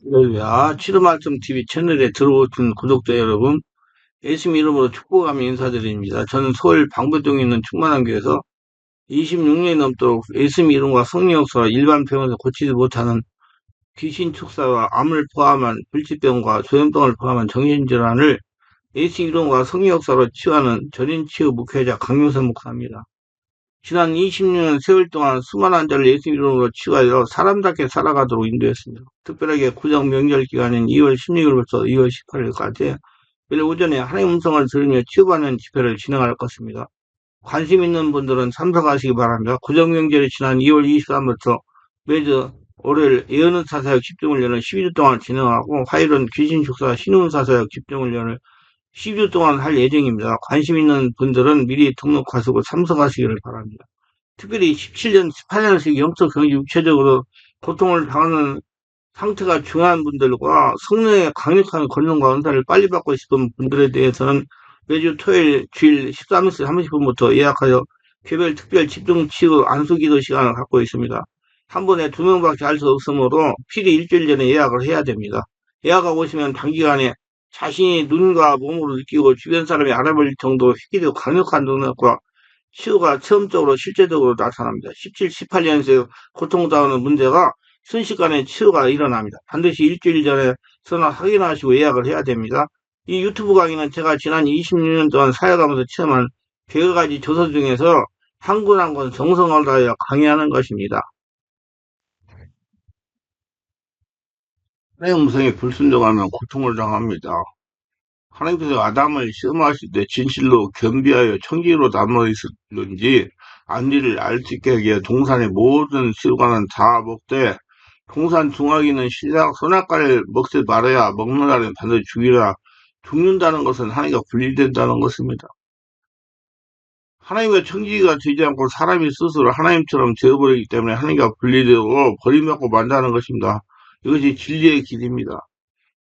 할렐루야. 치료말씀TV 채널에 들어오신 구독자 여러분, 예수님 이름으로 축복하며 인사드립니다. 저는 서울 방배동에 있는 충만한교에서 26년이 넘도록 예수님 이름과 성령 역사와 일반 병원에서 고치지 못하는 귀신 축사와 암을 포함한 불치병과 조현병을 포함한 정신질환을 예수님 이름과 성령 역사로 치유하는 전인치유 목회자 강용선 목사입니다. 지난 26년 세월 동안 수많은 환자를 예수 이름으로 치유하여 사람답게 살아가도록 인도했습니다. 특별하게 구정 명절 기간인 2월 16일부터 2월 18일까지 매일 오전에 하나님 음성을 들으며 치유받는 집회를 진행할 것입니다. 관심 있는 분들은 참석하시기 바랍니다. 구정 명절이 지난 2월 23일부터 매주 월요일 예언은 사사역 집중훈련을 12주 동안 진행하고 화요일은 귀신 축사 신운 사사역 집중훈련을 10주 동안 할 예정입니다. 관심 있는 분들은 미리 등록하시고 참석하시기를 바랍니다. 특별히 17년, 18년씩 영적, 경제, 육체적으로 고통을 당하는 상태가 중요한 분들과 성령의 강력한 권능과 은사를 빨리 받고 싶은 분들에 대해서는 매주 토요일, 주일 13시 30분부터 예약하여 개별 특별 집중 치유 안수기도 시간을 갖고 있습니다. 한 번에 2명밖에 할 수 없으므로 필히 일주일 전에 예약을 해야 됩니다. 예약하고 오시면 단기간에 자신이 눈과 몸으로 느끼고 주변 사람이 알아볼 정도로 휘기도 강력한 능력과 치유가 처음적으로 실제적으로 나타납니다. 17, 18년생 고통당하는 문제가 순식간에 치유가 일어납니다. 반드시 일주일 전에 전화 확인하시고 예약을 해야 됩니다. 이 유튜브 강의는 제가 지난 26년 동안 사역하면서 체험한 100여 가지 조서 중에서 한 권 한 권 정성을 다하여 강의하는 것입니다. 하나님 음성에 불순종하면 고통을 당합니다. 하나님께서 아담을 시험하실 때 진실로 겸비하여 청지기로 남아 있었는지 안리를 알 수 있게 하기에 동산의 모든 실과는 다 먹되 동산 중앙에 신약 선악과를 먹지 말아야 먹는 날엔 반드시 죽이라. 죽는다는 것은 하나님과 분리된다는 것입니다. 하나님과 청지기가 되지 않고 사람이 스스로 하나님처럼 되어버리기 때문에 하나님과 분리되고 버림받고 만다는 것입니다. 이것이 진리의 길입니다.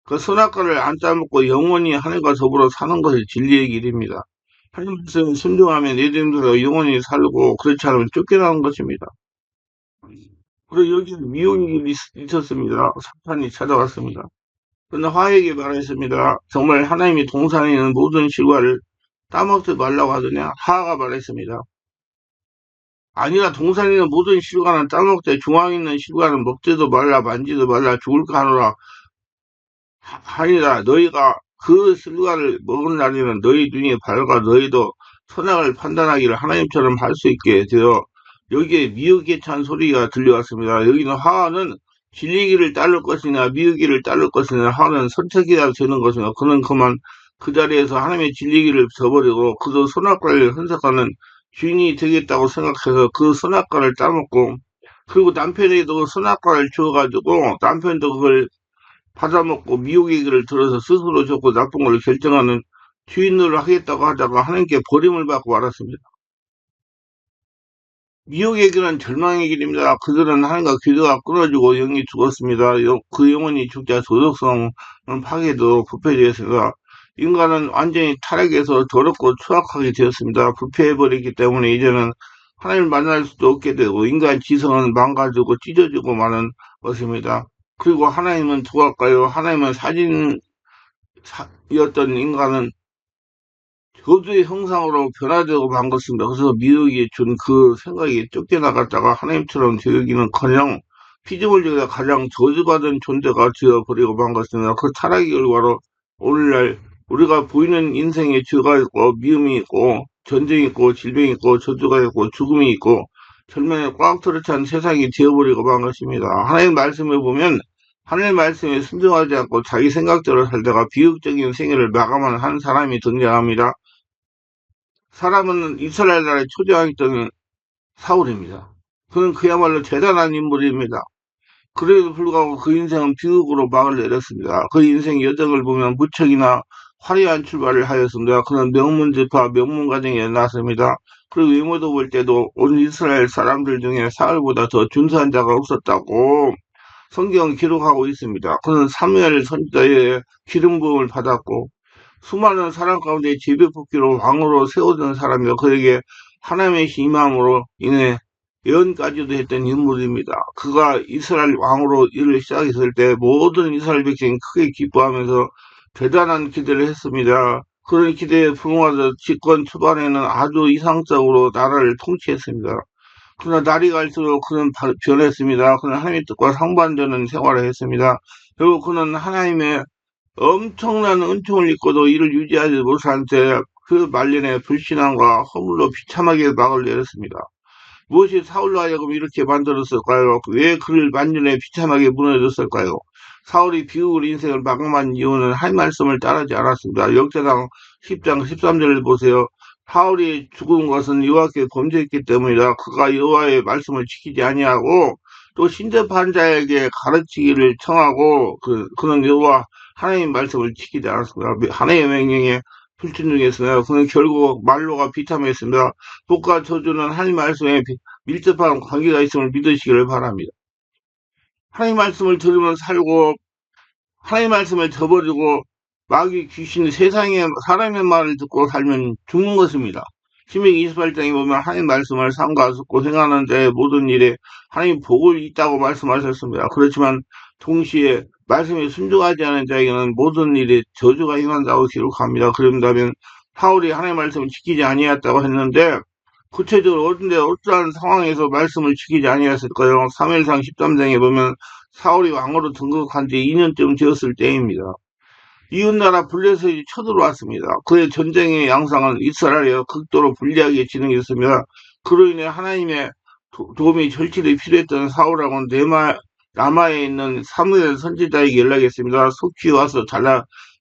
그 선악과를 안 따먹고 영원히 하나님과 더불어 사는 것이 진리의 길입니다. 하나님 말씀에 순종하면 내 힘으로 영원히 살고 그렇지 않으면 쫓겨나는 것입니다. 그리고 여기 미혹이 있었습니다. 사탄이 찾아왔습니다. 그러나 화에게 말했습니다. 정말 하나님이 동산에 있는 모든 실과를 따먹지 말라고 하더냐? 하가 말했습니다. 아니라 동산에 있는 모든 실과는 따먹되 중앙에 있는 실과는 먹지도 말라 만지도 말라 죽을까 하노라 하니라. 너희가 그 실과를 먹은 날에는 너희 눈이 밝아 너희도 선악을 판단하기를 하나님처럼 할 수 있게 되어 여기에 미혹에 찬 소리가 들려왔습니다. 여기는 화는 진리기를 따를 것이냐 미혹기를 따를 것이냐 화는 선택해야 되는 것이냐 그는 그만 그 자리에서 하나님의 진리기를 저버리고 그도 선악과를 hun석하는 주인이 되겠다고 생각해서 그 선악과를 따먹고 그리고 남편에게도 선악과를 주어가지고 남편도 그걸 받아먹고 미혹의 길을 들어서 스스로 좋고 나쁜 걸 결정하는 주인으로 하겠다고 하다가 하나님께 버림을 받고 말았습니다. 미혹의 길은 절망의 길입니다. 그들은 하나님과 기도가 끊어지고 영이 죽었습니다. 그 영혼이 죽자 도덕성은 파괴도 부패되었습니다. 인간은 완전히 타락해서 더럽고 추악하게 되었습니다. 부패해버렸기 때문에 이제는 하나님을 만날 수도 없게 되고 인간 지성은 망가지고 찢어지고 마는 것입니다. 그리고 하나님은 누굴까요? 하나님은 사진이었던 인간은 저주의 형상으로 변화되고 만 것입니다. 그래서 미혹이 준 그 생각이 쫓겨나갔다가 하나님처럼 되기는커녕 피조물 중에 가장 저주받은 존재가 되어버리고 만 것입니다. 그 타락의 결과로 오늘날 우리가 보이는 인생에 죄가 있고 미움이 있고 전쟁이 있고 질병이 있고 저주가 있고 죽음이 있고 절망에 꽉 들어찬 세상이 되어버리고 만 것입니다. 하나님 말씀을 보면 하나님 말씀에 순종하지 않고 자기 생각대로 살다가 비극적인 생애를 마감한 한 사람이 등장합니다. 사람은 이스라엘 나라의 초대왕이었던 사울입니다. 그는 그야말로 대단한 인물입니다. 그래도 불구하고 그 인생은 비극으로 막을 내렸습니다. 그 인생 여정을 보면 무척이나 화려한 출발을 하였습니다. 그는 명문지파, 명문가정에 낳았습니다. 그리고 외모도 볼 때도 온 이스라엘 사람들 중에 사울보다 더 준수한 자가 없었다고 성경은 기록하고 있습니다. 그는 사무엘 선지자의 기름 부음을 받았고 수많은 사람 가운데 제비 뽑기로 왕으로 세워진 사람이요 그에게 하나님의 임함으로 인해 예언까지도 했던 인물입니다. 그가 이스라엘 왕으로 일을 시작했을 때 모든 이스라엘 백성이 크게 기뻐하면서 대단한 기대를 했습니다. 그런 기대에 부응하여 집권 초반에는 아주 이상적으로 나라를 통치했습니다. 그러나 날이 갈수록 그는 변했습니다. 그는 하나님의 뜻과 상반되는 생활을 했습니다. 결국 그는 하나님의 엄청난 은총을 입고도 이를 유지하지 못한 채 그 말년에 불신앙과 허물로 비참하게 막을 내렸습니다. 무엇이 사울로 하여금 이렇게 만들었을까요? 왜 그를 만년에 비참하게 무너졌을까요? 사울이 비극을 인생을 마감한 이유는 하나님 말씀을 따르지 않았습니다. 역사상 10장 13절을 보세요. 사울이 죽은 것은 여호와께 범죄했기 때문이다. 그가 여호와의 말씀을 지키지 아니하고 또 신접한 자에게 가르치기를 청하고 그는 여호와 하나님 말씀을 지키지 않았습니다. 하나님의 명령에 불순종했으며 그는 결국 말로가 비참했습니다. 복과 저주는 하나님 말씀에 밀접한 관계가 있음을 믿으시기를 바랍니다. 하나님 말씀을 들으면 살고 하나님 말씀을 저버리고 마귀 귀신 세상의 사람의 말을 듣고 살면 죽는 것입니다. 신명기 28장에 보면 하나님 말씀을 삼가 듣고 행하는 자의 모든 일에 하나님 복을 있다고 말씀하셨습니다. 그렇지만 동시에 말씀에 순종하지 않은 자에게는 모든 일에 저주가 임한다고 기록합니다. 그런다면 사울이 하나님 말씀을 지키지 아니했다고 했는데 구체적으로 어떠한 상황에서 말씀을 지키지 아니했을까요? 3일상 13장에 보면 사울이 왕으로 등극한 지 2년쯤 되었을 때입니다. 이웃나라 블레셋이 쳐들어왔습니다. 그의 전쟁의 양상은 이스라엘에 극도로 불리하게 진행했으며 그로 인해 하나님의 도움이 절실히 필요했던 사울하고는 남아에 있는 사무엘 선지자에게 연락했습니다. 속히 와서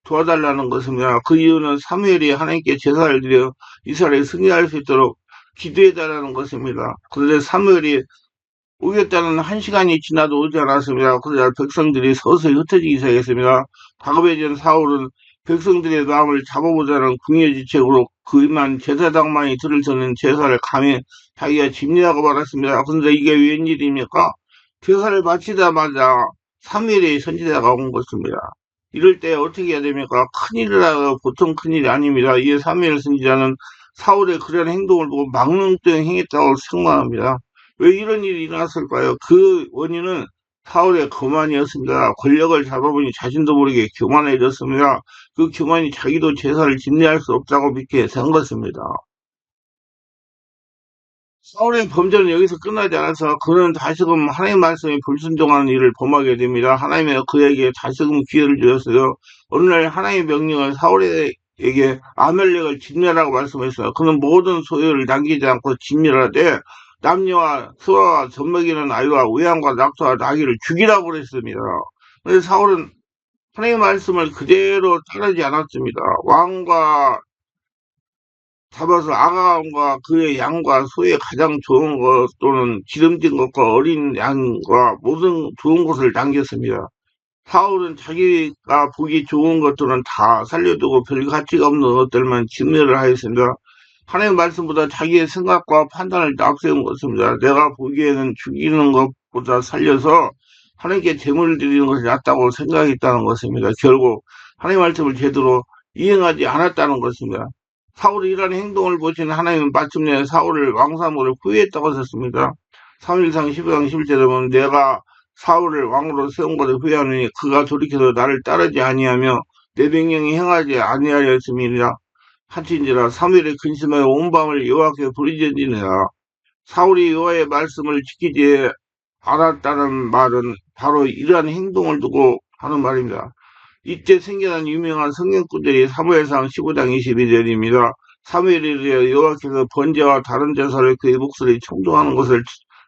도와달라는 것입니다. 그 이유는 사무엘이 하나님께 제사를 드려 이스라엘이 승리할 수 있도록 기도해달라는 것입니다. 그런데 사무엘이 오겠다는 1시간이 지나도 오지 않았습니다. 그러자 백성들이 서서히 흩어지기 시작했습니다. 다급해진 사울은 백성들의 마음을 잡아보자는 궁예지책으로 그만 제사장만이 들을 서는 제사를 감히 자기가 집례하고 말았습니다. 그런데 이게 웬일입니까? 제사를 마치자마자 3일의 선지자가 온 것입니다. 이럴 때 어떻게 해야 됩니까? 큰일이라도 보통 큰일이 아닙니다. 이에 3일 선지자는 사울의 그런 행동을 보고 망령되게 행했다고 생각합니다. 왜 이런 일이 일어났을까요? 그 원인은 사울의 교만이었습니다. 권력을 잡아보니 자신도 모르게 교만해졌습니다. 그 교만이 자기도 제사를 집례할 수 없다고 믿게 된 것입니다. 사울의 범죄는 여기서 끝나지 않아서 그는 다시금 하나님 말씀에 불순종하는 일을 범하게 됩니다. 하나님이 그에게 다시금 기회를 주셨어요. 오늘날 하나님의 명령을 사울에게 아멜렉을 진멸하라고 말씀했어요. 그는 모든 소유를 남기지 않고 진멸하되 남녀와 소아와 젖먹이는 아이와 우양과 낙타와 나귀를 죽이라고 그랬습니다. 그래서 사울은 하나님의 말씀을 그대로 따르지 않았습니다. 왕과 잡아서 아가과 그의 양과 소의 가장 좋은 것 또는 기름진 것과 어린 양과 모든 좋은 것을 남겼습니다. 사울은 자기가 보기 좋은 것들은 다 살려두고 별 가치가 없는 것들만 진멸을 하였습니다. 하나님의 말씀보다 자기의 생각과 판단을 앞세운 것입니다. 내가 보기에는 죽이는 것보다 살려서 하나님께 제물을 드리는 것이 낫다고 생각했다는 것입니다. 결국 하나님의 말씀을 제대로 이행하지 않았다는 것입니다. 사울이 이러한 행동을 보신 하나님은 마침내 사울을 왕사무를 후회했다고 하셨습니다. 3일상 15장 11절에 보면 내가 사울을 왕으로 세운 것을 후회하느니 그가 돌이켜서 나를 따르지 아니하며 내 명령이 행하지 아니하였음이니라. 한친지라 사무엘의 근심하여 온 밤을 여호와께 부르짖으니라. 사울이 여호와의 말씀을 지키지 않았다는 말은 바로 이러한 행동을 두고 하는 말입니다. 이때 생겨난 유명한 성경구절이 사무엘상 15장 22절입니다. 사무엘이 여호와께서 번제와 다른 제사를 그의 목소리 청종하는 것을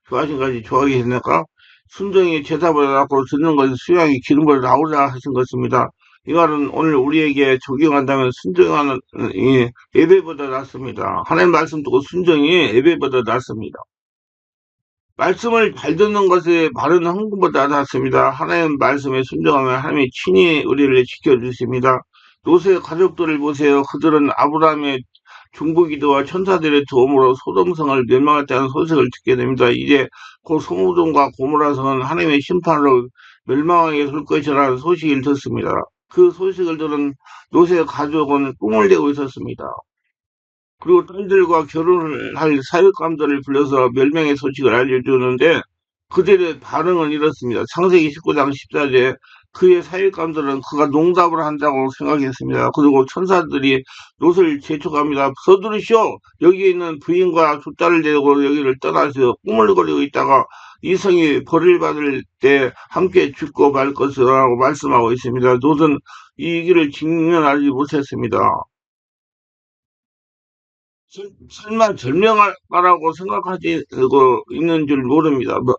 좋아하신 것이 좋아하게 했나까? 순종이 제사보다 낫고 듣는 것이 수양이 기름보다 나오자 하신 것입니다. 이 말은 오늘 우리에게 적용한다면 순종하는 이 예배보다 낫습니다. 하나님 말씀 듣고 순종이 예배보다 낫습니다. 말씀을 잘 듣는 것이 바른 헌금보다 낫습니다. 하나님 말씀에 순종하면 하나님이 친히 우리를 지켜주십니다. 노새 가족들을 보세요. 그들은 아브라함의 중보기도와 천사들의 도움으로 소돔성을 멸망했다는 소식을 듣게 됩니다. 이제 곧 소돔과 고모라성은 하나님의 심판으로 멸망하게 될 것이라는 소식을 듣습니다. 그 소식을 들은 노새 가족은 꿈을 대고 있었습니다. 그리고 딸들과 결혼을 할 사육감들을 불러서 멸명의 소식을 알려주는데 그들의 반응은 이렇습니다. 창세기 19장 14절 그의 사육감들은 그가 농담을 한다고 생각했습니다. 그리고 천사들이 롯을 재촉합니다. 서두르시오. 여기 있는 부인과 두 딸을 데리고 여기를 떠나서 꾸물거리고 있다가 이 성이 벌을 받을 때 함께 죽고 말 것이라고 말씀하고 있습니다. 롯은 이 위기를 직면하지 못했습니다. 설마 절명할 거라고 생각하지 있는 줄 모릅니다. 뭐,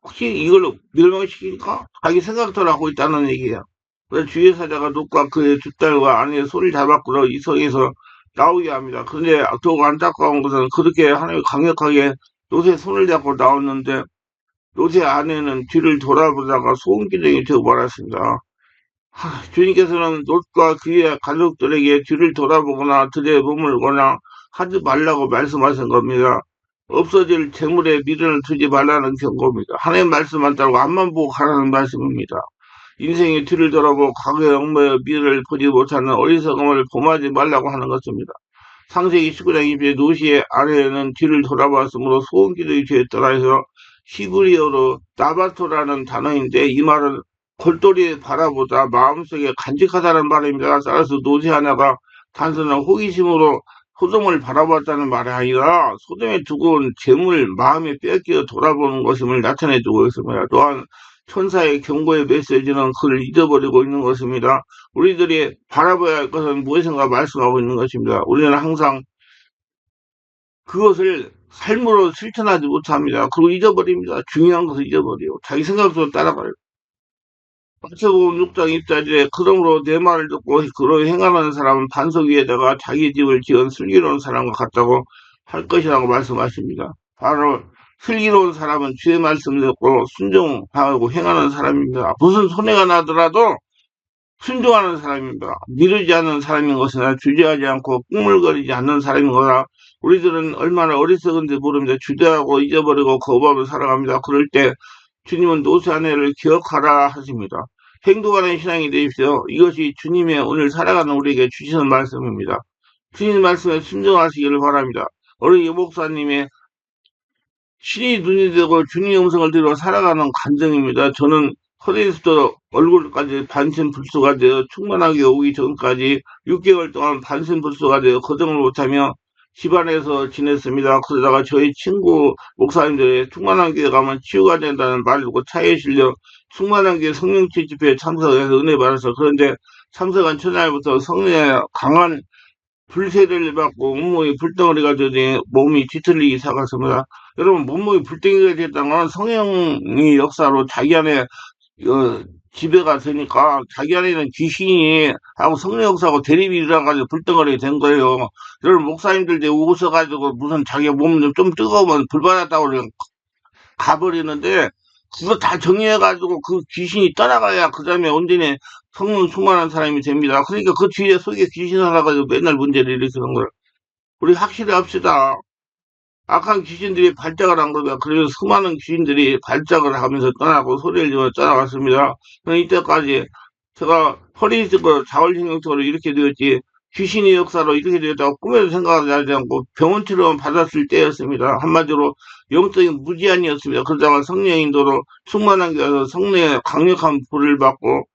혹시 이걸 멸망시킬까? 자기 생각대로 하고 있다는 얘기야. 그래서 주의 사자가 롯과 그의 두 딸과 아내의 손을 잡았고 이 성에서 나오게 합니다. 그런데 더욱 안타까운 것은 그렇게 하나님이 강력하게 롯의 손을 잡고 나왔는데 롯의 아내는 뒤를 돌아보다가 소음기둥이 되어 말았습니다. 주님께서는 롯과 그의 가족들에게 뒤를 돌아보거나 들에 머물거나 하지 말라고 말씀하신 겁니다. 없어질 재물에 미련을 두지 말라는 경고입니다. 하나님 말씀만 따르고 앞만 보고 가라는 말씀입니다. 인생의 뒤를 돌아보고 과거의 얽매여 미래를 보지 못하는 어리석음을 범하지 말라고 하는 것입니다. 창세기 19장 2절에 노시의 아내는 뒤를 돌아봤으므로 소원기둥이 되었더라 해서 히브리어로 나바토라는 단어인데 이 말은 골똘히 바라보다 마음속에 간직하다는 말입니다. 따라서 노시 하나가 단순한 호기심으로 소돔을 바라봤다는 말이 아니라 소돔에 두고 온 재물 마음에 빼앗겨 돌아보는 것임을 나타내주고 있습니다. 또한 천사의 경고의 메시지는 그를 잊어버리고 있는 것입니다. 우리들이 바라봐야 할 것은 무엇인가 말씀하고 있는 것입니다. 우리는 항상 그것을 삶으로 실천하지 못합니다. 그리고 잊어버립니다. 중요한 것을 잊어버리고 자기 생각대로 따라가요. 마태복음 6장 24절에 그러므로 내 말을 듣고 그로 행하는 사람은 반석 위에다가 자기 집을 지은 슬기로운 사람과 같다고 할 것이라고 말씀하십니다. 바로 슬기로운 사람은 주의 말씀을 듣고 순종하고 행하는 사람입니다. 무슨 손해가 나더라도 순종하는 사람입니다. 미루지 않는 사람인 것이나 주저하지 않고 꾸물거리지 않는 사람인 거라 우리들은 얼마나 어리석은지 모릅니다. 주저하고 잊어버리고 거부하며 살아갑니다. 그럴 때 주님은 노세 아내를 기억하라 하십니다. 행동하는 신앙이 되십시오. 이것이 주님의 오늘 살아가는 우리에게 주시는 말씀입니다. 주님 말씀에 순종하시기를 바랍니다. 어느 목사님의 신이 눈이 되고 주님의 음성을 들어 살아가는 간증입니다. 저는 허리에서부터 얼굴까지 반신불수가 되어 충만하게 오기 전까지 6개월 동안 반신불수가 되어 거동을 못하며 집안에서 지냈습니다. 그러다가 저희 친구 목사님들의 충만한 교회 가면 치유가 된다는 말을 듣고 차에 실려 충만한 교회 성령치 집회에 참석해서 은혜 받아서 그런데 참석한 첫날부터 성령의 강한 불세례를 받고 온몸이 불덩어리가 되니 몸이 뒤틀리기 시작했습니다. 여러분 몸무게 불덩이가 됐다는 건 성령의 역사로 자기 안에 지배가 되니까 자기 안에는 귀신이 하고 성령 역사하고 대립이 일어나가지고 불덩어리 된 거예요. 여러분 목사님들 웃어가지고 무슨 자기 몸 좀 뜨거우면 불 받았다고 가버리는데 그거 다 정리해가지고 그 귀신이 떠나가야 그 다음에 온전히 성령 충만한 사람이 됩니다. 그러니까 그 뒤에 속에 귀신 살아가지고 맨날 문제를 일으키는 거예요. 우리 확실히 합시다. 악한 귀신들이 발작을 한 겁니다. 그래서 수많은 귀신들이 발작을 하면서 떠나고 소리를 지르며 떠나갔습니다. 이때까지 제가 허리적으로 자월신경적으로 이렇게 되었지 귀신의 역사로 이렇게 되었다고 꿈에도 생각하지 않고 병원치료 받았을 때였습니다. 한마디로 영적인 무지한이었습니다. 그러다가 성령 인도로 충만한 게 와서 성령의 강력한 불을 받고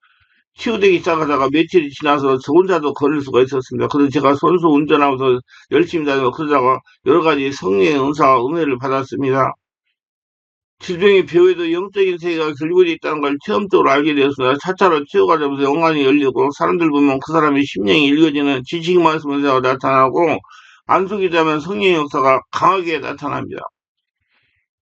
치유되기 시작하다가 며칠이 지나서 저 혼자도 걸을 수가 있었습니다. 그래서 제가 선수 운전하면서 열심히 다니고 그러다가 여러 가지 성령의 은사와 은혜를 받았습니다. 질병의 배후에도 영적인 세계가 결국에 있다는 걸 체험적으로 알게 되었습니다. 차차로 치유가 되면서 영안이 열리고 사람들 보면 그 사람의 심령이 읽어지는 지식 말씀 은사가 나타나고 안속이 되면 성령의 역사가 강하게 나타납니다.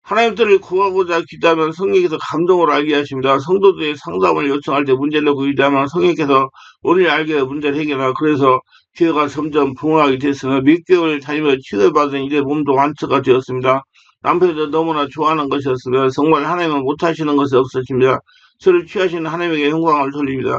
하나님 뜻을 구하고자 기도하면 성령께서 감동으로 알게 하십니다. 성도들의 상담을 요청할 때 문제를 놓고 기도하면 성령께서 오늘 알게 문제를 해결하라. 그래서 교회가 점점 부흥하게 됐으며 몇 개월 다니며 치료받은 이래 몸도 완처가 되었습니다. 남편도 너무나 좋아하는 것이었으며 정말 하나님은 못하시는 것이 없으십니다. 저를 취하시는 하나님에게 영광을 돌립니다.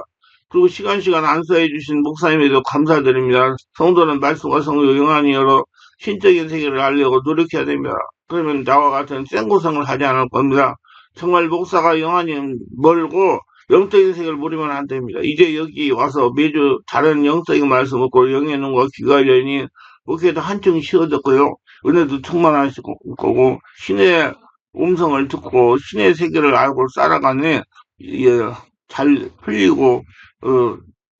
그리고 시간 안수해 주신 목사님에도 감사드립니다. 성도는 말씀과 성도 영안이 여러 신적인 세계를 알려고 노력해야 됩니다. 그러면 나와 같은 생고생을 하지 않을 겁니다. 정말 목사가 영안이 멀고 영적인 세계를 모르면 안 됩니다. 이제 여기 와서 매주 다른 영적인 말씀 듣고 영의 눈과 귀가 열리니 어깨도 한층 쉬어졌고요. 은혜도 충만하실 거고, 신의 음성을 듣고, 신의 세계를 알고 살아가니, 예, 잘 풀리고, 어,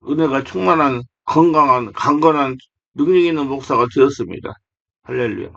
은혜가 충만한, 건강한, 강건한, 능력 있는 목사가 되었습니다. 할렐루야.